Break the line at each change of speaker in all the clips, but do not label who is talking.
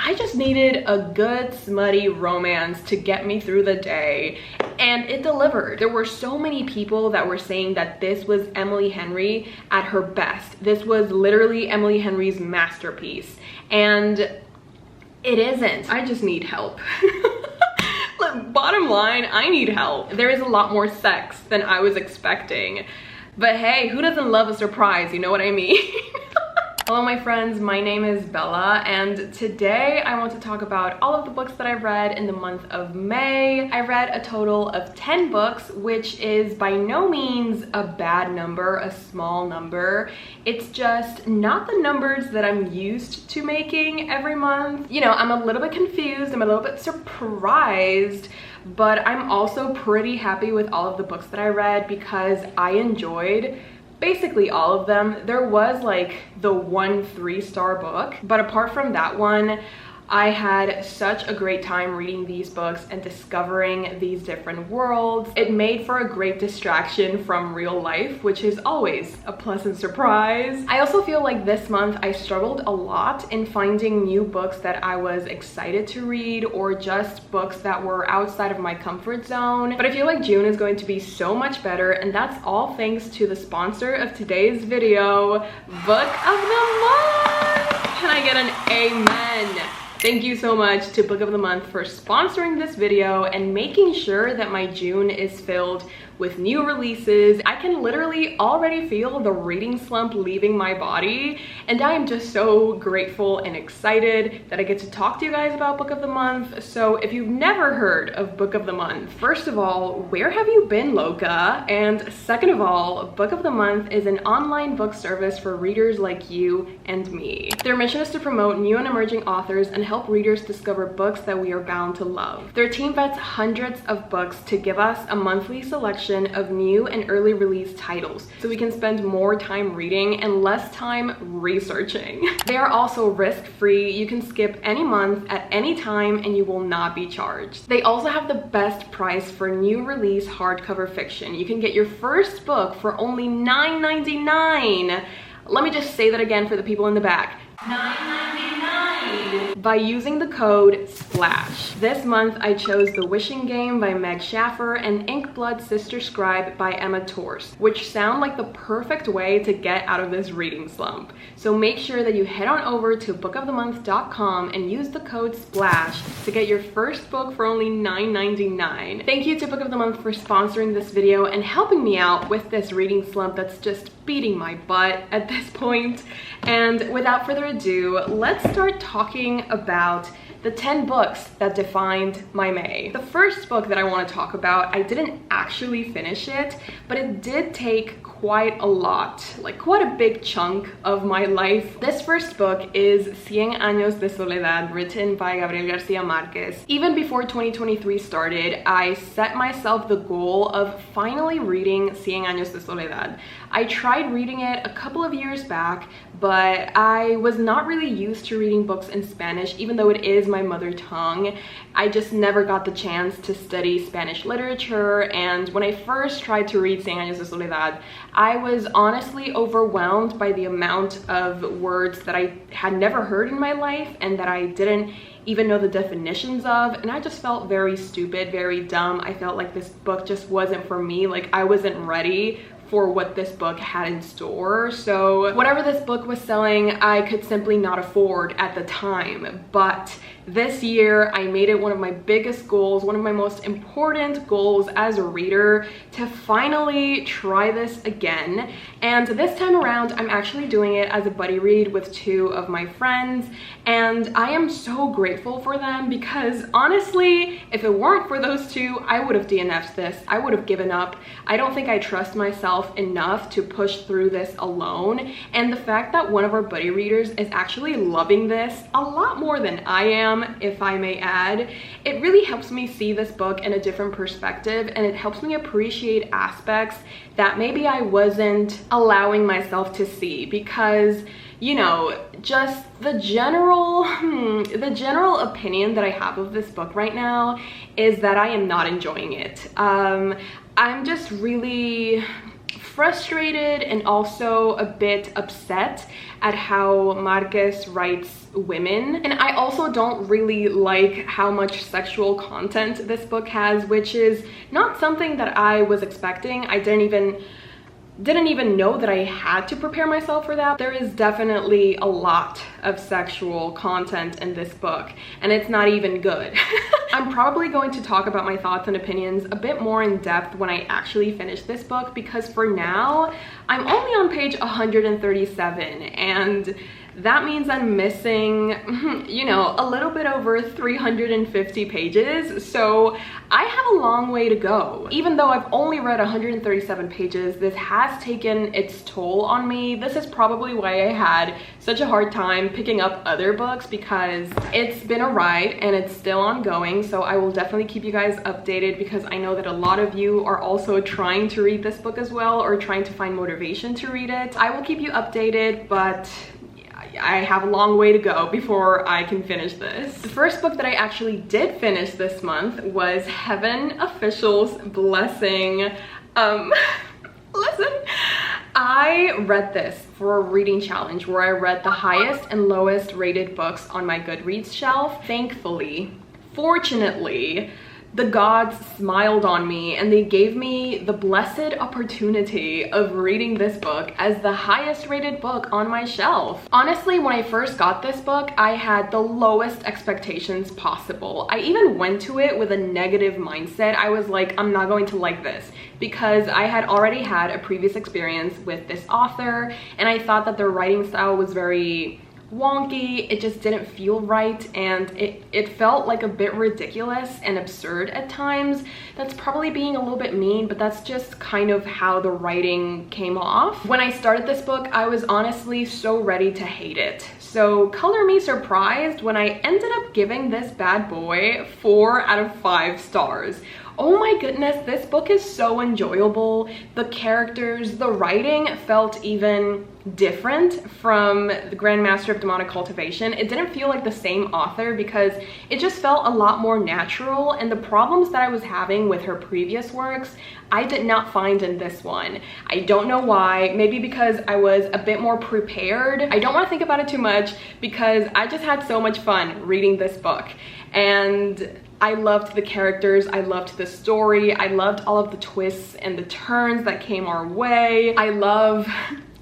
I just needed a good smutty romance to get me through the day, and it delivered. There were so many people that were saying that this was Emily Henry at her best. This was literally Emily Henry's masterpiece, and it isn't. I just need help. Look, bottom line, I need help. There is a lot more sex than I was expecting, but hey, who doesn't love a surprise, you know what I mean? Hello my friends, my name is Bella, and today I want to talk about all of the books that I've read in the month of May. I read a total of 10 books, which is by no means a bad number, a small number. It's just not the numbers that I'm used to making every month. You know, I'm a little bit confused, I'm a little bit surprised, but I'm also pretty happy with all of the books that I read because I enjoyed basically all of them. There was like the one 3-star book, but apart from that one, I had such a great time reading these books and discovering these different worlds. It made for a great distraction from real life, which is always a pleasant surprise. I also feel like this month I struggled a lot in finding new books that I was excited to read, or just books that were outside of my comfort zone. But I feel like June is going to be so much better, and that's all thanks to the sponsor of today's video, Book of the Month. Can I get an amen? Thank you so much to Book of the Month for sponsoring this video and making sure that my June is filled with new releases. I can literally already feel the reading slump leaving my body, and I am just so grateful and excited that I get to talk to you guys about Book of the Month. So if you've never heard of Book of the Month, first of all, where have you been, Loca? And second of all, Book of the Month is an online book service for readers like you and me. Their mission is to promote new and emerging authors and help readers discover books that we are bound to love. Their team vets hundreds of books to give us a monthly selection of new and early release titles, so we can spend more time reading and less time researching. They are also risk-free. You can skip any month at any time and you will not be charged. They also have the best price for new release hardcover fiction. You can get your first book for only $9.99. Let me just say that again for the people in the back. $9.99 by using the code SPLASH. This month I chose The Wishing Game by Meg Schaffer and Inkblood Sister Scribe by Emma Torst, which sound like the perfect way to get out of this reading slump. So make sure that you head on over to bookofthemonth.com and use the code SPLASH to get your first book for only $9.99. Thank you to Book of the Month for sponsoring this video and helping me out with this reading slump that's just beating my butt at this point. And without further ado, let's start talking about the 10 books that defined my May. The first book that I want to talk about, I didn't actually finish it, but it did take quite a lot, like quite a big chunk of my life. This first book is Cien años de soledad, written by Gabriel Garcia Marquez. Even before 2023 started, I set myself the goal of finally reading Cien años de soledad. I tried reading it a couple of years back, but I was not really used to reading books in Spanish, even though it is my mother tongue. I just never got the chance to study Spanish literature, and when I first tried to read Cien años de soledad, I was honestly overwhelmed by the amount of words that I had never heard in my life and that I didn't even know the definitions of, and I just felt very stupid, very dumb. I felt like this book just wasn't for me, like I wasn't ready for what this book had in store. So whatever this book was selling, I could simply not afford at the time. But this year, I made it one of my biggest goals, one of my most important goals as a reader, to finally try this again. And this time around, I'm actually doing it as a buddy read with 2 of my friends, and I am so grateful for them because honestly, if it weren't for those 2, I would have DNF'd this. I would have given up. I don't think I trust myself enough to push through this alone, and the fact that one of our buddy readers is actually loving this a lot more than I am, if I may add, it really helps me see this book in a different perspective, and it helps me appreciate aspects that maybe I wasn't allowing myself to see, because you know, just the general opinion that I have of this book right now is that I am not enjoying it. I'm just really frustrated and also a bit upset at how Marquez writes women. And I also don't really like how much sexual content this book has, which is not something that I was expecting. I didn't even know that I had to prepare myself for that. There is definitely a lot of sexual content in this book, and it's not even good. I'm probably going to talk about my thoughts and opinions a bit more in depth when I actually finish this book, because for now, I'm only on page 137, and that means I'm missing, you know, a little bit over 350 pages. So I have a long way to go. Even though I've only read 137 pages, this has taken its toll on me. This is probably why I had such a hard time picking up other books, because it's been a ride and it's still ongoing. So I will definitely keep you guys updated, because I know that a lot of you are also trying to read this book as well, or trying to find motivation to read it. I will keep you updated, but I have a long way to go before I can finish this. The first book that I actually did finish this month was Heaven Official's Blessing. Listen, I read this for a reading challenge where I read the highest and lowest rated books on my Goodreads shelf. Thankfully, fortunately, the gods smiled on me and they gave me the blessed opportunity of reading this book as the highest rated book on my shelf. Honestly, when I first got this book, I had the lowest expectations possible. I even went to it with a negative mindset. I was like, I'm not going to like this, because I had already had a previous experience with this author, and I thought that their writing style was very wonky. It just didn't feel right, and it felt like a bit ridiculous and absurd at times. That's probably being a little bit mean, but that's just kind of how the writing came off. When I started this book, I was honestly so ready to hate it. So color me surprised when I ended up giving this bad boy 4 out of 5 stars. Oh my goodness, this book is so enjoyable. The characters, the writing felt even different from the Grand Master of Demonic Cultivation. It didn't feel like the same author, because it just felt a lot more natural, and the problems that I was having with her previous works, I did not find in this one. I don't know why. Maybe because I was a bit more prepared. I don't want to think about it too much, because I just had so much fun reading this book. And I loved the characters, I loved the story, I loved all of the twists and the turns that came our way. I love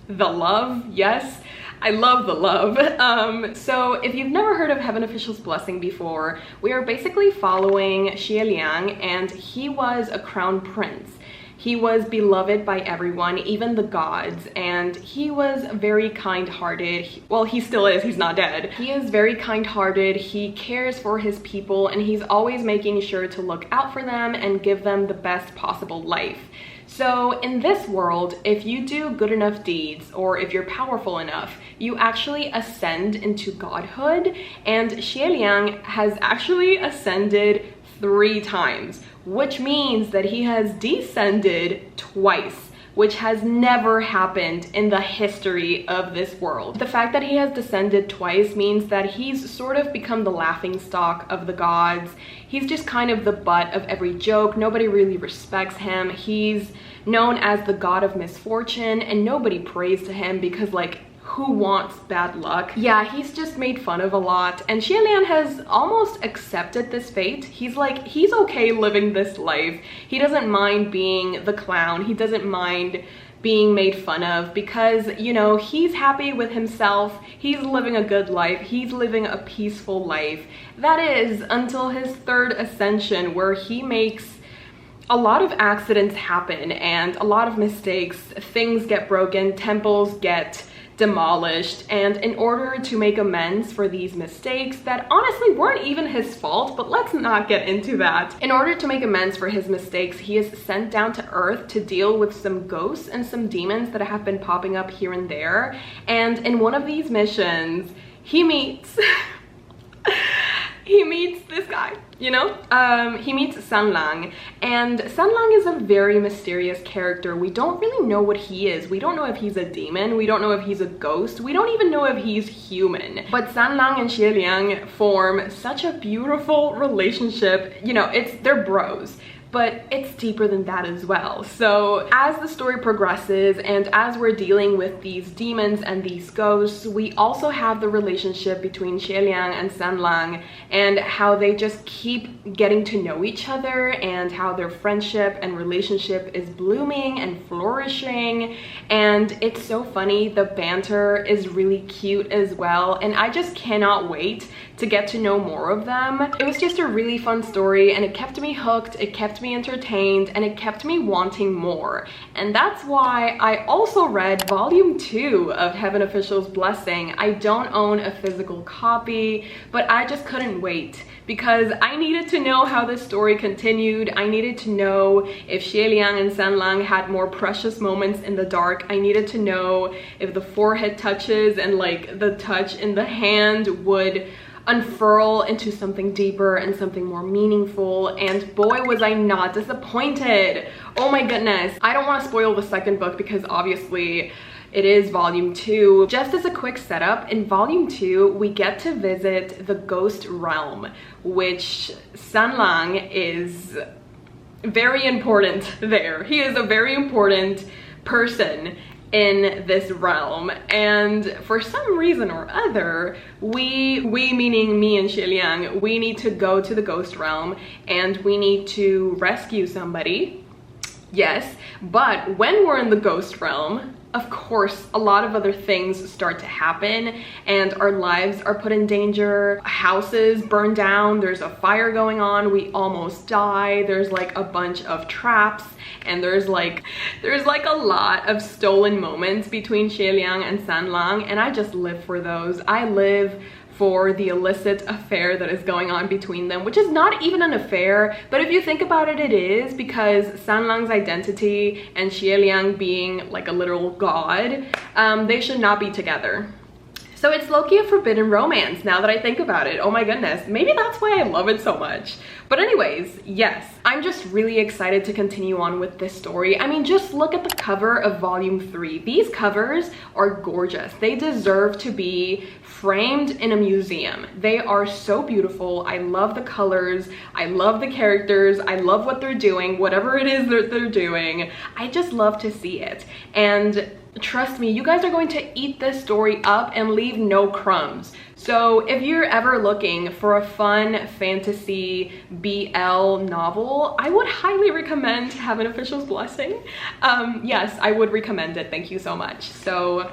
the love, yes, I love the love. So if you've never heard of Heaven Official's Blessing before, we are basically following Xie Liang, and he was a crown prince. He was beloved by everyone, even the gods, and he was very kind-hearted. Well, he still is, he's not dead. He is very kind-hearted, he cares for his people, and he's always making sure to look out for them and give them the best possible life. So in this world, if you do good enough deeds, or if you're powerful enough, you actually ascend into godhood, and Xie Liang has actually ascended 3 times, which means that he has descended twice, which has never happened in the history of this world. The fact that he has descended twice means that he's sort of become the laughingstock of the gods. He's just kind of the butt of every joke. Nobody really respects him. He's known as the god of misfortune, and nobody prays to him, because like, who wants bad luck? Yeah, he's just made fun of a lot, and Xie Liang has almost accepted this fate. He's like, he's okay living this life. He doesn't mind being the clown. He doesn't mind being made fun of, because, you know, he's happy with himself. He's living a good life. He's living a peaceful life. That is until his 3rd ascension, where he makes a lot of accidents happen and a lot of mistakes. Things get broken, temples get demolished, and in order to make amends for these mistakes that honestly weren't even his fault, but let's not get into that. In order to make amends for his mistakes, he is sent down to Earth to deal with some ghosts and some demons that have been popping up here and there. And in one of these missions, he meets this guy, you know? He meets Sanlang, and Sanlang is a very mysterious character. We don't really know what he is. We don't know if he's a demon. We don't know if he's a ghost. We don't even know if he's human. But Sanlang and Xie Liang form such a beautiful relationship. You know, they're bros. but it's deeper than that as well. So as the story progresses and as we're dealing with these demons and these ghosts, we also have the relationship between Xie Liang and San Lang and how they just keep getting to know each other and how their friendship and relationship is blooming and flourishing. And it's so funny, the banter is really cute as well, and I just cannot wait to get to know more of them. It was just a really fun story, and it kept me hooked, it kept me entertained, and it kept me wanting more. And that's why I also read volume 2 of Heaven Official's Blessing. I don't own a physical copy, but I just couldn't wait because I needed to know how this story continued. I needed to know if Xie Liang and San Lang had more precious moments in the dark. I needed to know if the forehead touches and like the touch in the hand would unfurl into something deeper and something more meaningful, and boy was I not disappointed. Oh my goodness. I don't want to spoil the second book because obviously it is volume 2. Just as a quick setup, in volume 2 we get to visit the ghost realm, which San Lang is very important there. He is a very important person in this realm, and for some reason or other, we meaning me and Xie Liang, we need to go to the ghost realm and we need to rescue somebody. Yes, but when we're in the ghost realm, of course, a lot of other things start to happen and our lives are put in danger. Houses burn down, there's a fire going on, we almost die, there's like a bunch of traps, and there's like a lot of stolen moments between Xie Liang and San Lang, and I just live for those. I live for the illicit affair that is going on between them, which is not even an affair, but if you think about it, it is, because San Lang's identity and Xie Liang being like a literal god, they should not be together. So it's low-key a forbidden romance now that I think about it. Oh my goodness, maybe that's why I love it so much. But anyways, yes, I'm just really excited to continue on with this story. I mean, just look at the cover of volume 3. These covers are gorgeous. They deserve to be framed in a museum. They are so beautiful. I love the colors. I love the characters. I love what they're doing, whatever it is that they're doing. I just love to see it. And trust me, you guys are going to eat this story up and leave no crumbs. So if you're ever looking for a fun fantasy BL novel, I would highly recommend Heaven Official's Blessing. Yes, I would recommend it. Thank you so much. So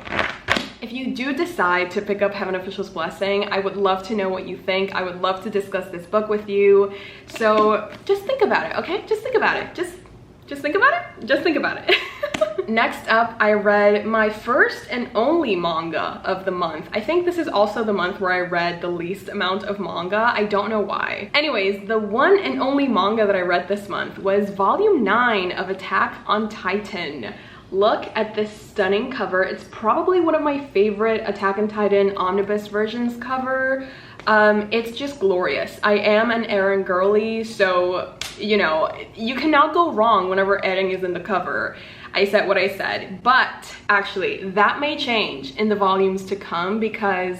if you do decide to pick up Heaven Official's Blessing, I would love to know what you think. I would love to discuss this book with you. So just think about it, okay? Just think about it. Just think about it. Just think about it. Next up, I read my first and only manga of the month. I think this is also the month where I read the least amount of manga. I don't know why. Anyways, the one and only manga that I read this month was volume 9 of Attack on Titan. Look at this stunning cover. It's probably one of my favorite Attack on Titan omnibus versions cover. It's just glorious. I am an Eren girly, so you know, you cannot go wrong whenever Eren is in the cover. I said what I said, but actually that may change in the volumes to come because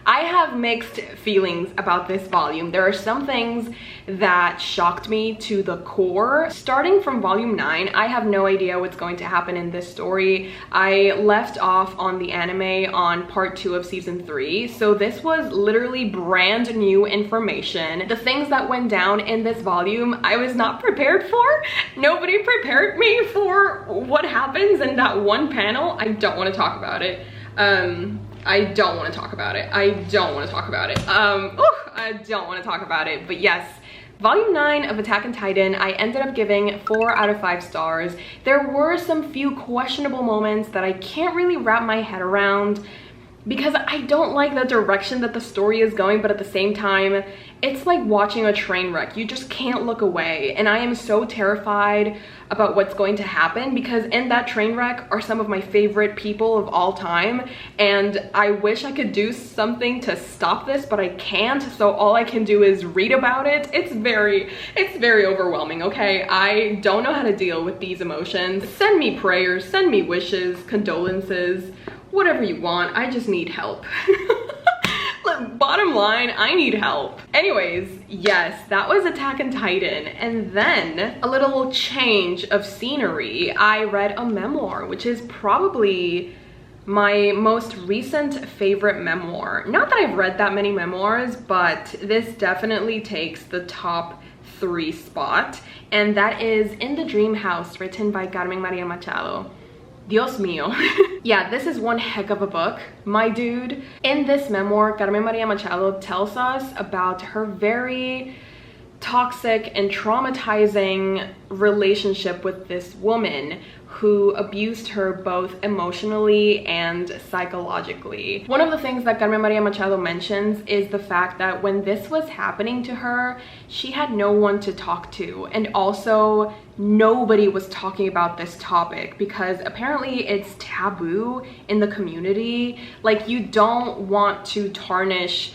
I have mixed feelings about this volume. There are some things that shocked me to the core. Starting from volume 9, I have no idea what's going to happen in this story. I left off on the anime on part 2 of season 3, so this was literally brand new information. The things that went down in this volume, I was not prepared for. Nobody prepared me for what happens in that one panel. I don't want to talk about it. I don't want to talk about it. I don't want to talk about it. I don't want to talk about it. But yes, volume 9 of Attack on Titan, I ended up giving 4 out of 5 stars. There were some few questionable moments that I can't really wrap my head around because I don't like the direction that the story is going, but at the same time, it's like watching a train wreck. You just can't look away. And I am so terrified about what's going to happen because in that train wreck are some of my favorite people of all time. And I wish I could do something to stop this, but I can't. So all I can do is read about it. It's very overwhelming, okay? I don't know how to deal with these emotions. Send me prayers, send me wishes, condolences, whatever you want. I just need help. Look, bottom line, I need help. Anyways, yes, that was Attack on Titan. And then a little change of scenery. I read a memoir, which is probably my most recent favorite memoir. Not that I've read that many memoirs, but this definitely takes the top 3 spot. And that is In the Dream House, written by Carmen Maria Machado. Dios mío. Yeah, this is one heck of a book, my dude. In this memoir, Carmen Maria Machado tells us about her very toxic and traumatizing relationship with this woman who abused her both emotionally and psychologically. One of the things that Carmen Maria Machado mentions is the fact that when this was happening to her, she had no one to talk to, and also nobody was talking about this topic because apparently it's taboo in the community. Like, you don't want to tarnish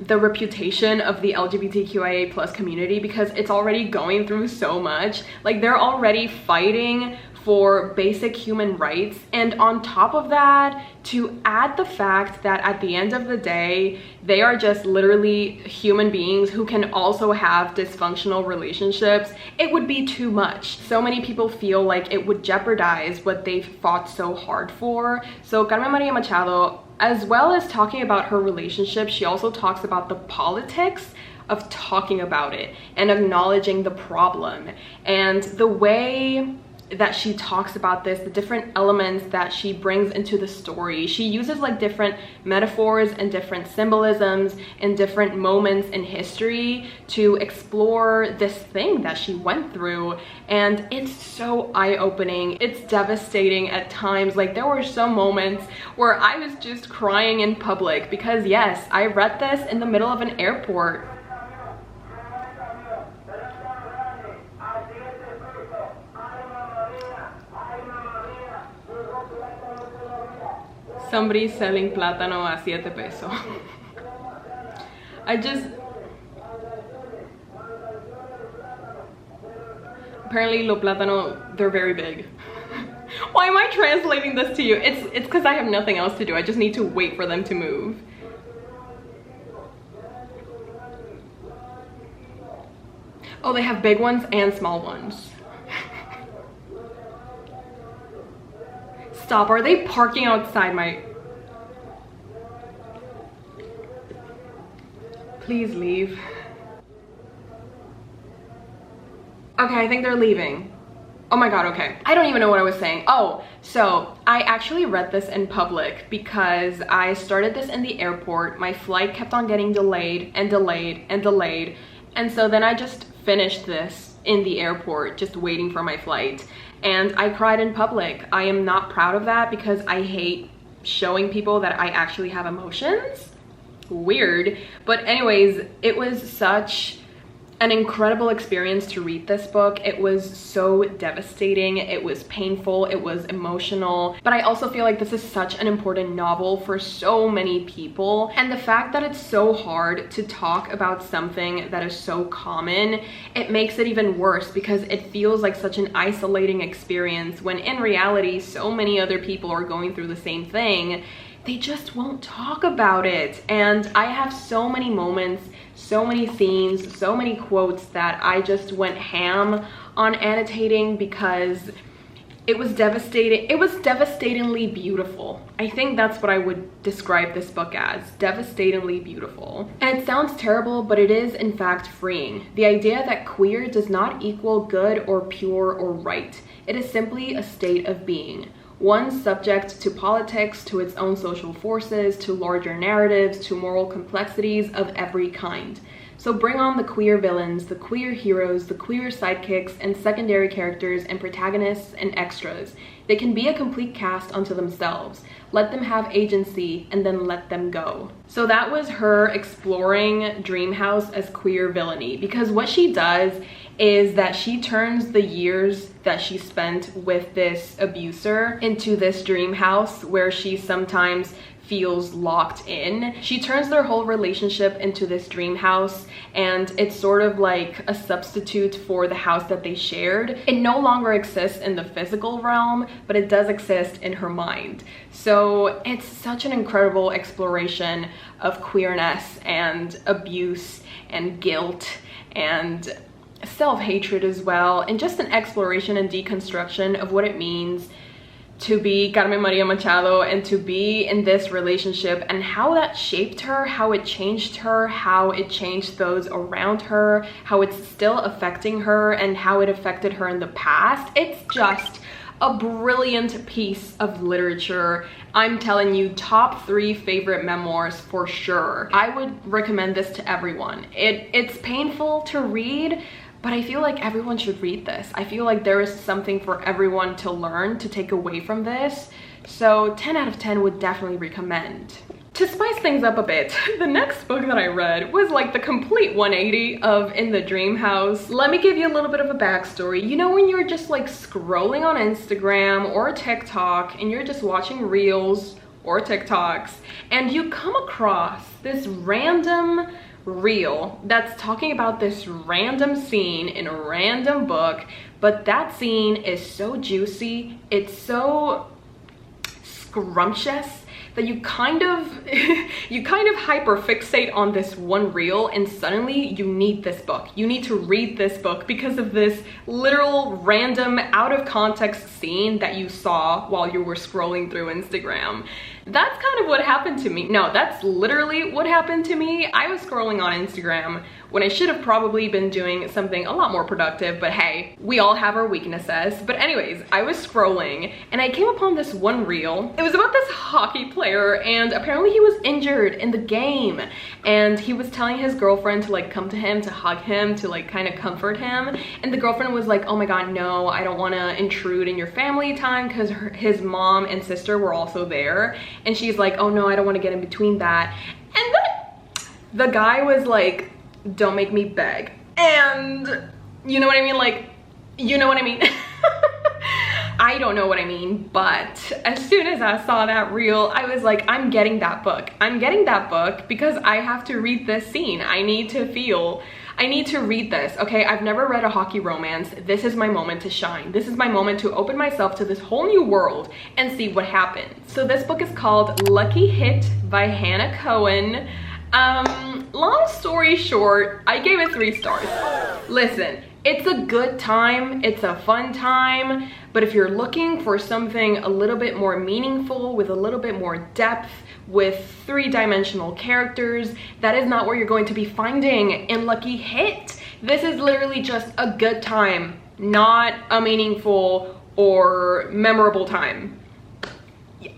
the reputation of the LGBTQIA plus community because it's already going through so much. Like, they're already fighting for basic human rights, and on top of that, to add the fact that at the end of the day, they are just literally human beings who can also have dysfunctional relationships, it would be too much. So many people feel like it would jeopardize what they've fought so hard for. So Carmen Maria Machado, as well as talking about her relationship, she also talks about the politics of talking about it and acknowledging the problem, and the way that she talks about this, the different elements that she brings into the story. She uses like different metaphors and different symbolisms and different moments in history to explore this thing that she went through, and it's so eye-opening. It's devastating at times. Like, there were some moments where I was just crying in public because yes, I read this in the middle of an airport. Somebody selling plátano a 7 pesos. Apparently los plátanos, they're very big. Why am I translating this to you? It's because I have nothing else to do. I just need to wait for them to move. Oh, they have big ones and small ones. Stop, are they parking outside my... Please leave. Okay, I think they're leaving. Oh my god, okay. I don't even know what I was saying. Oh, so I actually read this in public because I started this in the airport. My flight kept on getting delayed and delayed and delayed. And so then I just finished this in the airport, just waiting for my flight. And I cried in public. I am not proud of that because I hate showing people that I actually have emotions. Weird. But anyways, it was such an incredible experience to read this book. It was so devastating, it was painful, it was emotional, but I also feel like this is such an important novel for so many people, and the fact that it's so hard to talk about something that is so common, it makes it even worse because it feels like such an isolating experience when in reality so many other people are going through the same thing. They just won't talk about it. And I have so many moments, so many scenes, so many quotes that I just went ham on annotating because it was devastating. It was devastatingly beautiful. I think that's what I would describe this book as, devastatingly beautiful. And it sounds terrible, but it is in fact freeing. The idea that queer does not equal good or pure or right. It is simply a state of being. One subject to politics, to its own social forces, to larger narratives, to moral complexities of every kind. So bring on the queer villains, the queer heroes, the queer sidekicks, and secondary characters and protagonists and extras. They can be a complete cast unto themselves. Let them have agency and then let them go. So that was her exploring Dream House as queer villainy, because what she does is that she turns the years that she spent with this abuser into this dream house where she sometimes feels locked in. She turns their whole relationship into this dream house, and it's sort of like a substitute for the house that they shared. It no longer exists in the physical realm, but it does exist in her mind. So it's such an incredible exploration of queerness and abuse and guilt and self-hatred as well, and just an exploration and deconstruction of what it means to be Carmen Maria Machado and to be in this relationship, and how that shaped her, how it changed her, how it changed those around her, how it's still affecting her, and how it affected her in the past. It's just a brilliant piece of literature. I'm telling you, top 3 favorite memoirs for sure. I would recommend this to everyone. It's painful to read, but I feel like everyone should read this. I feel like there is something for everyone to learn, to take away from this. So 10 out of 10 would definitely recommend. To spice things up a bit, the next book that I read was like the complete 180 of In the Dream House. Let me give you a little bit of a backstory. You know when you're just like scrolling on Instagram or TikTok and you're just watching reels or TikToks and you come across this random reel that's talking about this random scene in a random book, but that scene is so juicy, it's so scrumptious that you kind of hyper fixate on this one reel, and suddenly you need this book. You need to read this book because of this literal random out of context scene that you saw while you were scrolling through Instagram. That's kind of what happened to me. No, that's literally what happened to me. I was scrolling on Instagram when I should have probably been doing something a lot more productive, but hey, we all have our weaknesses. But anyways, I was scrolling and I came upon this one reel. It was about this hockey player, and apparently he was injured in the game, and he was telling his girlfriend to like come to him, to hug him, to like kind of comfort him. And the girlfriend was like, oh my god, no, I don't want to intrude in your family time, because his mom and sister were also there. And she's like, oh no, I don't want to get in between that. And then the guy was like, don't make me beg. And you know what I mean? Like, you know what I mean? I don't know what I mean, but as soon as I saw that reel, I was like, I'm getting that book. I'm getting that book because I have to read this scene. I need to read this, okay? I've never read a hockey romance. This is my moment to shine. This is my moment to open myself to this whole new world and see what happens. So this book is called Lucky Hit by Hannah Cohen. Long story short, I gave it 3 stars. Listen, it's a good time, it's a fun time, but if you're looking for something a little bit more meaningful, with a little bit more depth, with 3-dimensional characters, that is not what you're going to be finding in Lucky Hit. This is literally just a good time, not a meaningful or memorable time.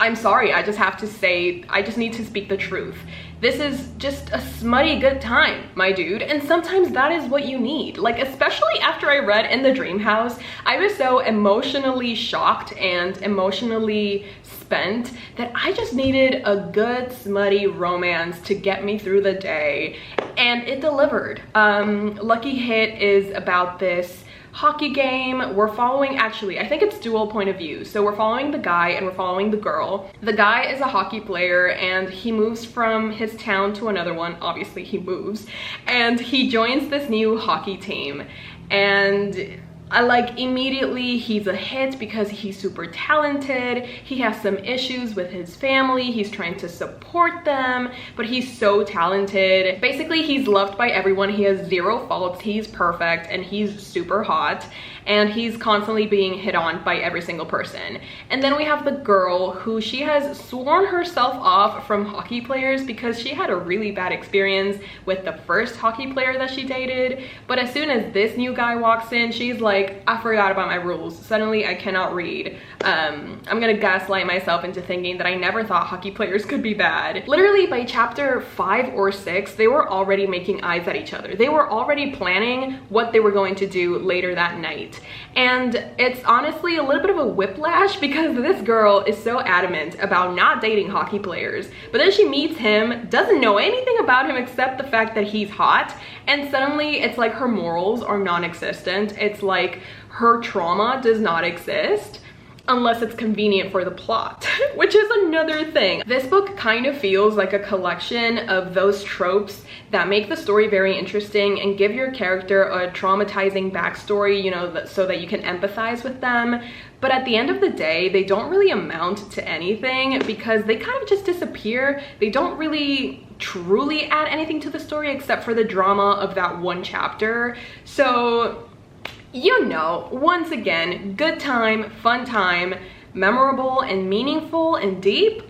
I'm sorry, I just have to say, I just need to speak the truth. This is just a smutty good time, my dude, and sometimes that is what you need. Like, especially after I read In the Dream House, I was so emotionally shocked and emotionally spent that I just needed a good smutty romance to get me through the day, and it delivered. Lucky Hit is about this hockey game. We're following, actually, I think it's dual point of view. So we're following the guy and we're following the girl. The guy is a hockey player and he moves from his town to another one. Obviously he moves, and he joins this new hockey team, and like immediately he's a hit because he's super talented. He has some issues with his family. He's trying to support them, but he's so talented. Basically, he's loved by everyone. He has 0 faults. He's perfect and he's super hot, and he's constantly being hit on by every single person. And then we have the girl who, she has sworn herself off from hockey players because she had a really bad experience with the first hockey player that she dated. But as soon as this new guy walks in, she's like, I forgot about my rules. Suddenly I cannot read. I'm gonna gaslight myself into thinking that I never thought hockey players could be bad. Literally by chapter 5 or 6, they were already making eyes at each other. They were already planning what they were going to do later that night. And it's honestly a little bit of a whiplash because this girl is so adamant about not dating hockey players, but then she meets him, doesn't know anything about him except the fact that he's hot, and suddenly it's like her morals are non-existent. It's like her trauma does not exist. unless it's convenient for the plot, which is another thing. This book kind of feels like a collection of those tropes that make the story very interesting and give your character a traumatizing backstory, you know, so that you can empathize with them. But at the end of the day, they don't really amount to anything because they kind of just disappear. They don't really truly add anything to the story except for the drama of that one chapter. So, you know, once again, good time, fun time, memorable and meaningful and deep.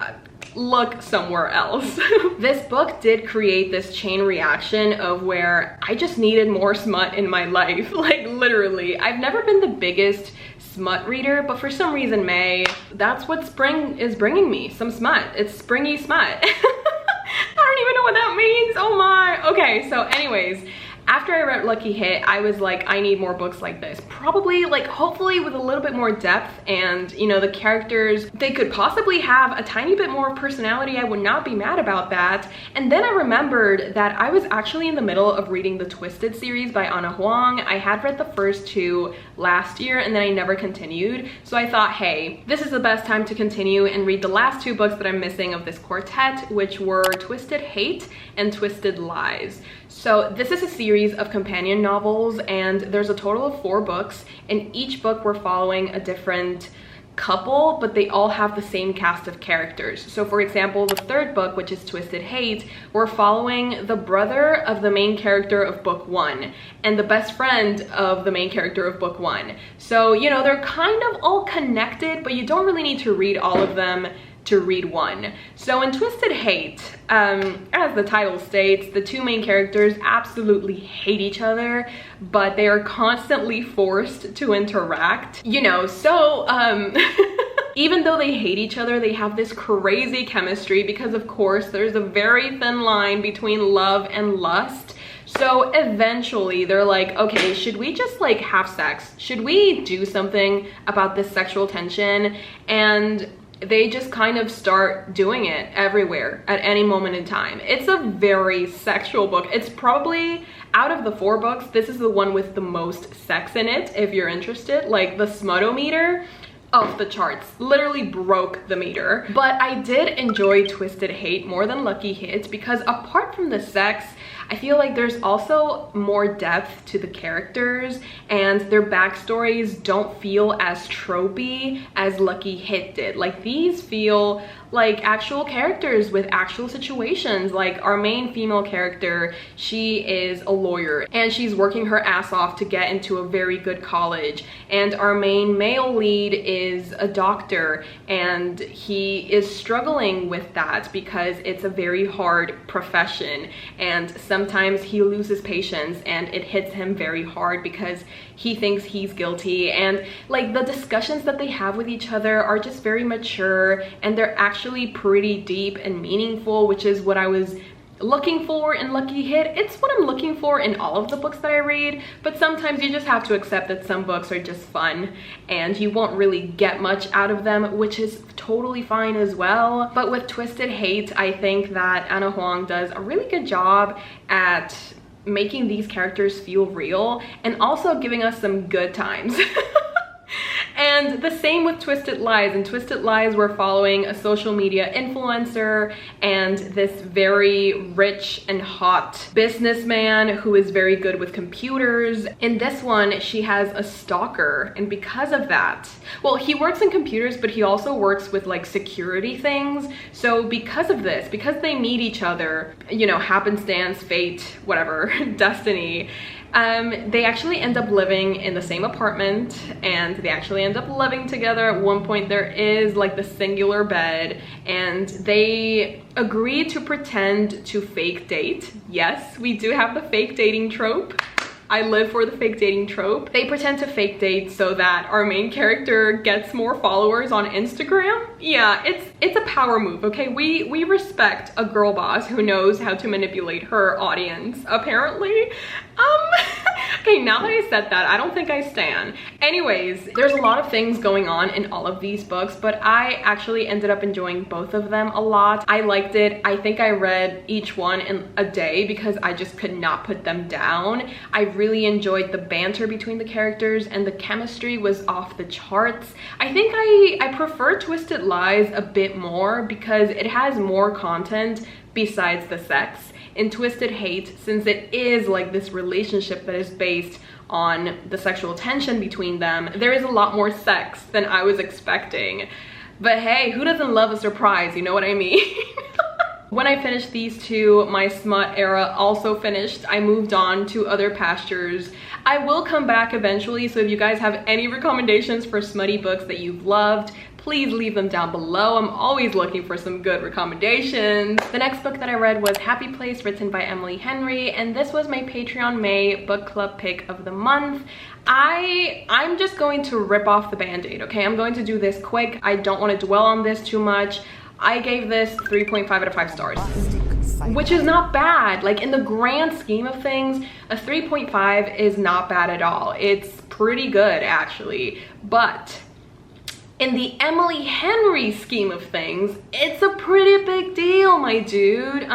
Look somewhere else. This book did create this chain reaction of where I just needed more smut in my life. Like literally, I've never been the biggest smut reader, but for some reason, May, that's what spring is bringing me, some smut. It's springy smut. I don't even know what that means. Oh my. Okay, so anyways, after I read Lucky Hit, I was like, I need more books like this. Probably, like, hopefully with a little bit more depth and, you know, the characters, they could possibly have a tiny bit more personality. I would not be mad about that. And then I remembered that I was actually in the middle of reading the Twisted series by Ana Huang. I had read the first two last year and then I never continued. So I thought, hey, this is the best time to continue and read the last two books that I'm missing of this quartet, which were Twisted Hate and Twisted Lies. So this is a series of companion novels and there's a total of 4 books. In each book we're following a different couple, but they all have the same cast of characters. So for example, the 3rd book, which is Twisted Hate, we're following the brother of the main character of book 1 and the best friend of the main character of book 1. So, you know, they're kind of all connected, but you don't really need to read all of them to read one. So in Twisted Hate, as the title states, the 2 main characters absolutely hate each other, but they are constantly forced to interact. You know, so even though they hate each other, they have this crazy chemistry because of course there's a very thin line between love and lust. So eventually they're like, okay, should we just like have sex? Should we do something about this sexual tension? And they just kind of start doing it everywhere at any moment in time. It's a very sexual book. It's probably, out of the 4 books, this is the one with the most sex in it, if you're interested. Like the smutometer, off the charts, literally broke the meter. But I did enjoy Twisted Hate more than Lucky Hit because apart from the sex, I feel like there's also more depth to the characters and their backstories don't feel as tropey as Lucky Hit did. Like these feel like actual characters with actual situations. Like our main female character, she is a lawyer and she's working her ass off to get into a very good college. And our main male lead is a doctor and he is struggling with that because it's a very hard profession and sometimes he loses patience and it hits him very hard because he thinks he's guilty. And like the discussions that they have with each other are just very mature and they're actually pretty deep and meaningful, which is what I was looking for in Lucky Hit. It's what I'm looking for in all of the books that I read, but sometimes you just have to accept that some books are just fun and you won't really get much out of them, which is totally fine as well. But with Twisted Hate, I think that Ana Huang does a really good job at making these characters feel real and also giving us some good times. And the same with Twisted Lies. In Twisted Lies, we're following a social media influencer and this very rich and hot businessman who is very good with computers. In this one, she has a stalker, and because of that, well, he works in computers, but he also works with like security things. So because of this, because they meet each other, you know, happenstance, fate, whatever, destiny, they actually end up living in the same apartment and they actually end up living together. At one point there is like the singular bed and they agree to pretend to fake date. Yes, we do have the fake dating trope. I live for the fake dating trope. They pretend to fake date so that our main character gets more followers on Instagram. Yeah, it's a power move, okay? We respect a girl boss who knows how to manipulate her audience, apparently. Okay, Okay, now that I said that, I don't think I stan. Anyways, there's a lot of things going on in all of these books, but I actually ended up enjoying both of them a lot. I liked it. I think I read each one in a day because I just could not put them down. I really enjoyed the banter between the characters, and the chemistry was off the charts. I think I prefer Twisted Lies a bit more because it has more content besides the sex. In Twisted Hate, since it is like this relationship that is based on the sexual tension between them, there is a lot more sex than I was expecting. But hey, who doesn't love a surprise, you know what I mean? When I finished these two, my smut era also finished. I moved on to other pastures. I will come back eventually, so if you guys have any recommendations for smutty books that you've loved, please leave them down below. I'm always looking for some good recommendations. The next book that I read was Happy Place, written by Emily Henry, and this was my Patreon May book club pick of the month. I'm just going to rip off the band-aid, okay? I'm going to do this quick. I don't want to dwell on this too much. I gave this 3.5 out of 5 stars, which is not bad. Like, in the grand scheme of things, a 3.5 is not bad at all. It's pretty good, actually. But in the Emily Henry scheme of things, it's a pretty big deal, my dude.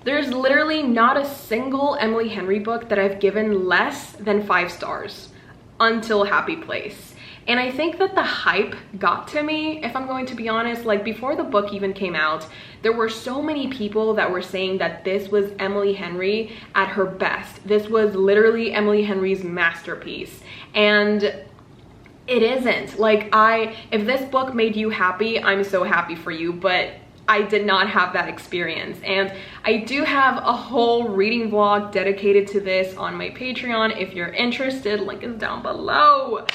There's literally not a single Emily Henry book that I've given less than 5 stars until Happy Place. And I think that the hype got to me, if I'm going to be honest. Like, before the book even came out, there were so many people that were saying that this was Emily Henry at her best. This was literally Emily Henry's masterpiece. And it isn't. Like, if this book made you happy, I'm so happy for you, but I did not have that experience. And I do have a whole reading vlog dedicated to this on my Patreon. If you're interested, link is down below.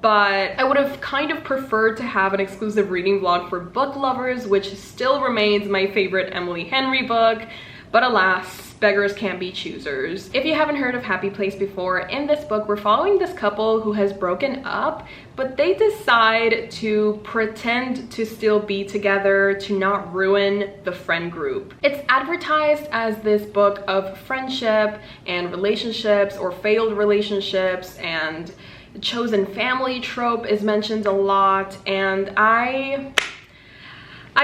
But I would have kind of preferred to have an exclusive reading vlog for book lovers, which still remains my favorite Emily Henry book. But alas, beggars can't be choosers. If you haven't heard of Happy Place before, in this book, we're following this couple who has broken up, but they decide to pretend to still be together to not ruin the friend group. It's advertised as this book of friendship and relationships, or failed relationships, and the chosen family trope is mentioned a lot, and I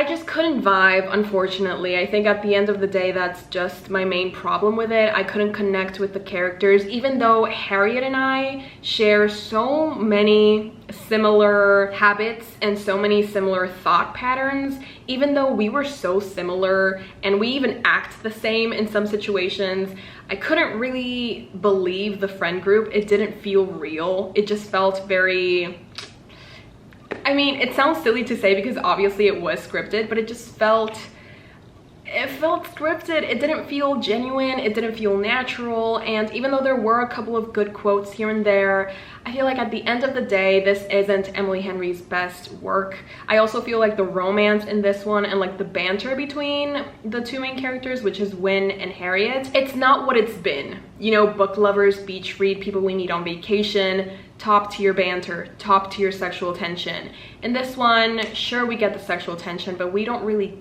just couldn't vibe, unfortunately. I think at the end of the day, that's just my main problem with it. I couldn't connect with the characters, even though Harriet and I share so many similar habits and so many similar thought patterns. Even though we were so similar and we even act the same in some situations, I couldn't really believe the friend group. It didn't feel real. It just felt very, I mean, it sounds silly to say because obviously it was scripted, but it just felt scripted. It didn't feel genuine. It didn't feel natural. And even though there were a couple of good quotes here and there, I feel like at the end of the day, this isn't Emily Henry's best work. I also feel like the romance in this one and like the banter between the two main characters, which is Wynne and Harriet, it's not what it's been. You know, book lovers, beach read, people we meet on vacation, top tier banter, top tier sexual tension. In this one, sure, we get the sexual tension, but we don't really,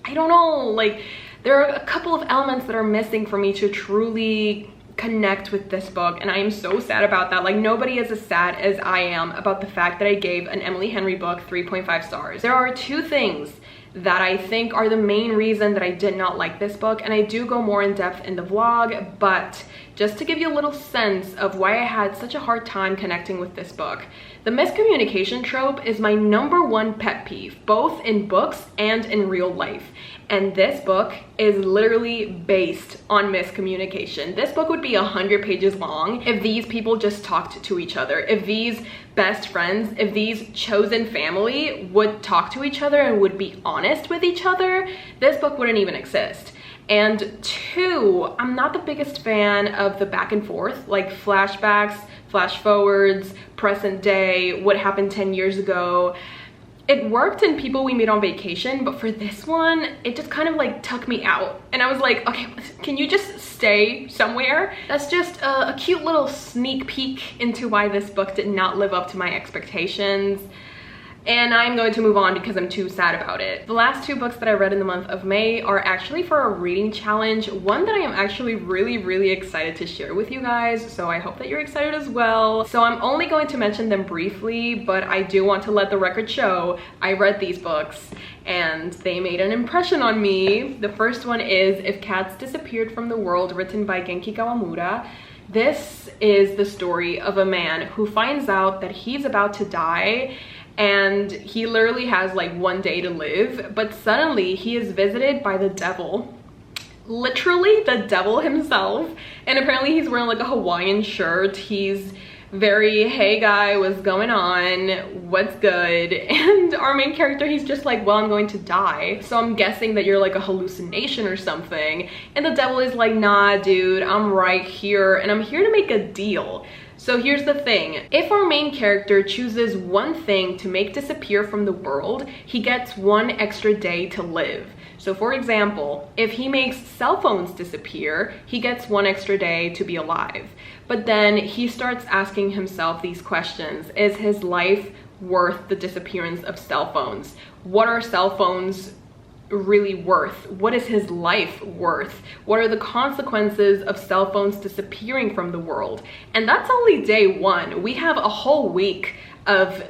I don't know, like, there are a couple of elements that are missing for me to truly connect with this book, and I am so sad about that. Like, nobody is as sad as I am about the fact that I gave an Emily Henry book 3.5 stars. There are 2 things that I think are the main reason that I did not like this book, and I do go more in depth in the vlog, but just to give you a little sense of why I had such a hard time connecting with this book. The miscommunication trope is my #1 pet peeve, both in books and in real life. And this book is literally based on miscommunication. This book would be 100 pages long if these people just talked to each other. If these best friends, if these chosen family would talk to each other and would be honest with each other, this book wouldn't even exist. And 2, I'm not the biggest fan of the back and forth, like flashbacks, flash forwards, present day, what happened 10 years ago. It worked in People We Meet on Vacation, but for this one, it just kind of like took me out. And I was like, okay, can you just stay somewhere? That's just a cute little sneak peek into why this book did not live up to my expectations. and I'm going to move on because I'm too sad about it. The last 2 books that I read in the month of May are actually for a reading challenge, one that I am actually really excited to share with you guys, so I hope that you're excited as well. So I'm only going to mention them briefly, but I do want to let the record show I read these books and they made an impression on me. The first one is If Cats Disappeared from the World, written by Genki Kawamura. This is the story of a man who finds out that he's about to die and he literally has like 1 day to live, but suddenly he is visited by the devil. Literally the devil himself. And apparently he's wearing like a Hawaiian shirt. He's very, hey guy, what's going on, what's good? And our main character, he's just like, well, I'm going to die, so I'm guessing that you're like a hallucination or something. And the devil is like, nah dude, I'm right here and I'm here to make a deal. So here's the thing, if our main character chooses one thing to make disappear from the world, he gets 1 extra day to live. So for example, if he makes cell phones disappear, he gets 1 extra day to be alive. But then he starts asking himself these questions. Is his life worth the disappearance of cell phones? What are cell phones really worth? What is his life worth? What are the consequences of cell phones disappearing from the world? And that's only day 1. We have a whole week of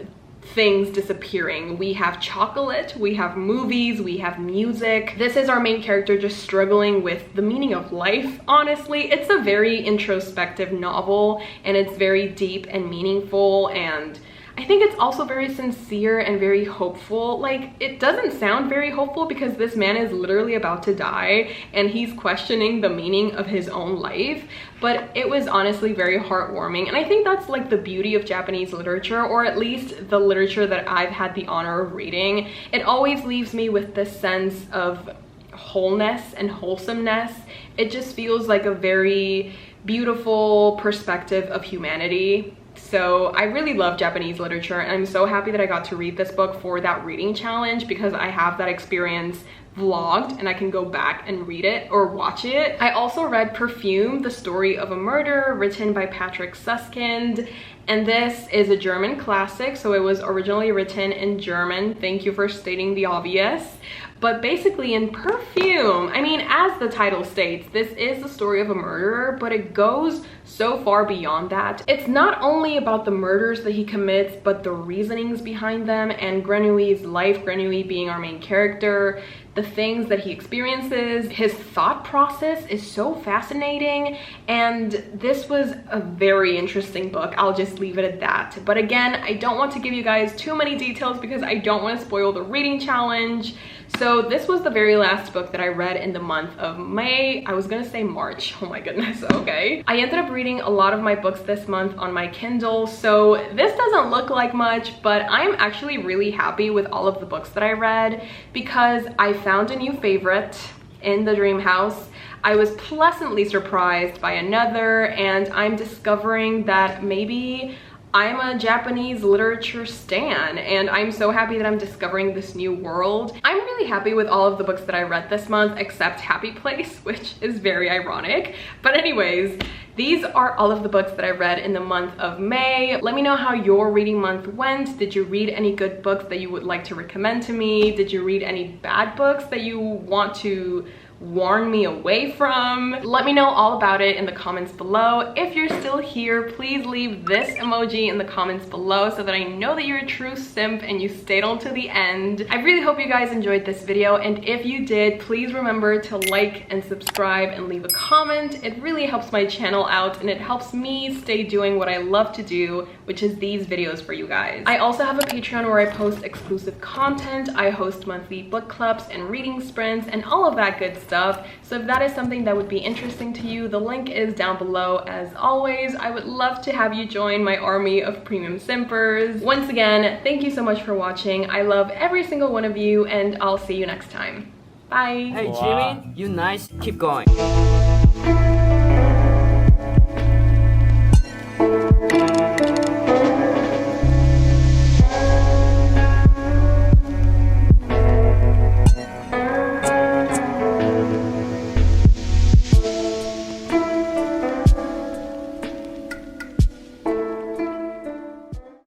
things disappearing. We have chocolate, we have movies, we have music. This is our main character just struggling with the meaning of life. Honestly, it's a very introspective novel and it's very deep and meaningful, and I think it's also very sincere and very hopeful. Like, it doesn't sound very hopeful because this man is literally about to die and he's questioning the meaning of his own life, but it was honestly very heartwarming. And I think that's like the beauty of Japanese literature, or at least the literature that I've had the honor of reading. It always leaves me with this sense of wholeness and wholesomeness. It just feels like a very beautiful perspective of humanity. So I really love Japanese literature, and I'm so happy that I got to read this book for that reading challenge because I have that experience vlogged and I can go back and read it or watch it. I also read Perfume, the story of a murder, written by Patrick Suskind. And this is a German classic, so it was originally written in German. Thank you for stating the obvious. But basically in Perfume, I mean, as the title states, this is the story of a murderer, but it goes so far beyond that. It's not only about the murders that he commits, but the reasonings behind them and Grenui's life, Grenouille being our main character, the things that he experiences. His thought process is so fascinating, and this was a very interesting book. I'll just leave it at that. But again, I don't want to give you guys too many details because I don't want to spoil the reading challenge. So this was the very last book that I read in the month of May. I was gonna say March, oh my goodness, okay. I ended up reading a lot of my books this month on my Kindle, so this doesn't look like much, but I'm actually really happy with all of the books that I read because I found a new favorite in the dream house. I was pleasantly surprised by another, and I'm discovering that maybe I'm a Japanese literature stan, and I'm so happy that I'm discovering this new world. I'm really happy with all of the books that I read this month except Happy Place, which is very ironic. But anyways, these are all of the books that I read in the month of May. Let me know how your reading month went. Did you read any good books that you would like to recommend to me? Did you read any bad books that you want to warn me away from? Let me know all about it in the comments below. If you're still here, please leave this emoji in the comments below so that I know that you're a true simp and you stayed on to the end. I really hope you guys enjoyed this video, and if you did, please remember to like and subscribe and leave a comment. It really helps my channel out and it helps me stay doing what I love to do, which is these videos for you guys. I also have a Patreon where I post exclusive content. I host monthly book clubs and reading sprints and all of that good stuff. So if that is something that would be interesting to you, the link is down below. As always, I would love to have you join my army of premium simpers. Once again, thank you so much for watching. I love every single one of you, and I'll see you next time. Bye.
Hey Jimmy, you nice. Keep going.